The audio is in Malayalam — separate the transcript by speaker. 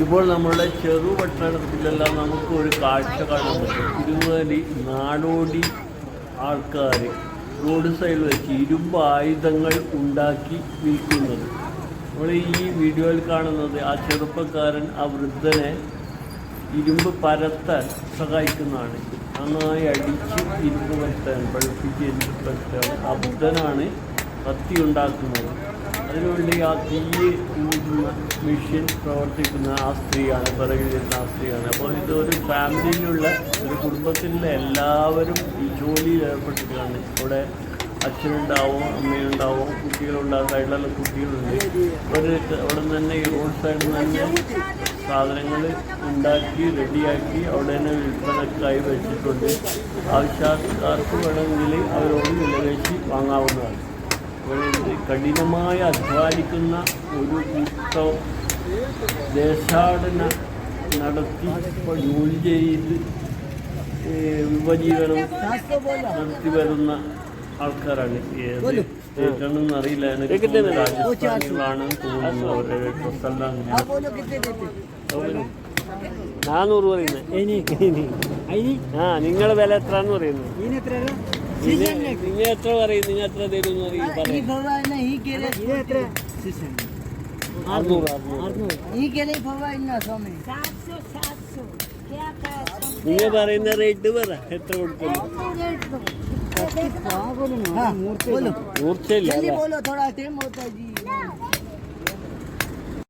Speaker 1: ഇപ്പോൾ നമ്മളുടെ ചെറുപട്ടണത്തിലെല്ലാം നമുക്ക് ഒരു കാഴ്ച കാണാൻ പറ്റും. ഇതുപോലെ നാടോടി ആൾക്കാർ റോഡ് സൈഡിൽ വെച്ച് ഇരുമ്പ് ആയുധങ്ങൾ ഉണ്ടാക്കി വിൽക്കുന്നത്. നമ്മൾ ഈ വീഡിയോയിൽ കാണുന്നത് ആ ചെറുപ്പക്കാരൻ ആ വൃദ്ധനെ ഇരുമ്പ് പരത്താൻ സഹായിക്കുന്നതാണ്. നന്നായി അടിച്ച് ഇരുമ്പ് പരത്താൻ, പഴുപ്പിച്ച് ഇരുമ്പ് പരത്താൻ ആ വൃദ്ധനാണ് കത്തി ഉണ്ടാക്കുന്നത്. അതിനുവേണ്ടി ആ തീ ഊതുന്ന മെഷീൻ പ്രവർത്തിക്കുന്ന ആ സ്ത്രീയാണ്, പിറകിലിരുന്ന ആ സ്ത്രീയാണ്. അപ്പോൾ ഇതൊരു ഫാമിലിയിലുള്ള ഒരു കുടുംബത്തിലുള്ള എല്ലാവരും ഈ ജോലിയിൽ ഏർപ്പെട്ടിട്ടാണ്. ഇവിടെ അച്ഛനുണ്ടാവും, അമ്മയുണ്ടാവും, കുട്ടികളുണ്ടാവും, സൈഡിലുള്ള കുട്ടികളുണ്ട്. അവർ അവിടെ നിന്ന് തന്നെ ഈ റോഡ് സൈഡിൽ നിന്ന് തന്നെ സാധനങ്ങൾ ഉണ്ടാക്കി റെഡിയാക്കി അവിടെ തന്നെ വിൽപ്പനക്കായി വെച്ചിട്ടുണ്ട്. ആവശ്യക്കാർക്ക് വേണമെങ്കിൽ അവരോട് വിലപേശി വാങ്ങാവുന്നതാണ്. കഠിനമായി അധ്വാനിക്കുന്ന ഒരു കൂട്ടം ദേശാടന നടത്തി ജോലി ചെയ്ത് ഉപജീവനം നടത്തി വരുന്ന ആൾക്കാരാണ്. സ്റ്റേറ്റാണെന്ന് അറിയില്ല, രാജസ്ഥാനികളാണ് തോന്നുന്നു. അവരുടെ ഡ്രസ്സെല്ലാം 400 പറയുന്നത്. നിങ്ങളെ വില എത്രയാണെന്ന് പറയുന്നത്? നിങ്ങൾ എത്ര പറയും? നിങ്ങൾ എത്ര തരും? നിങ്ങൾ പറയുന്ന റേറ്റ് പറ, എത്ര കൊടുക്കുന്നു? മൂർച്ചയില്ല.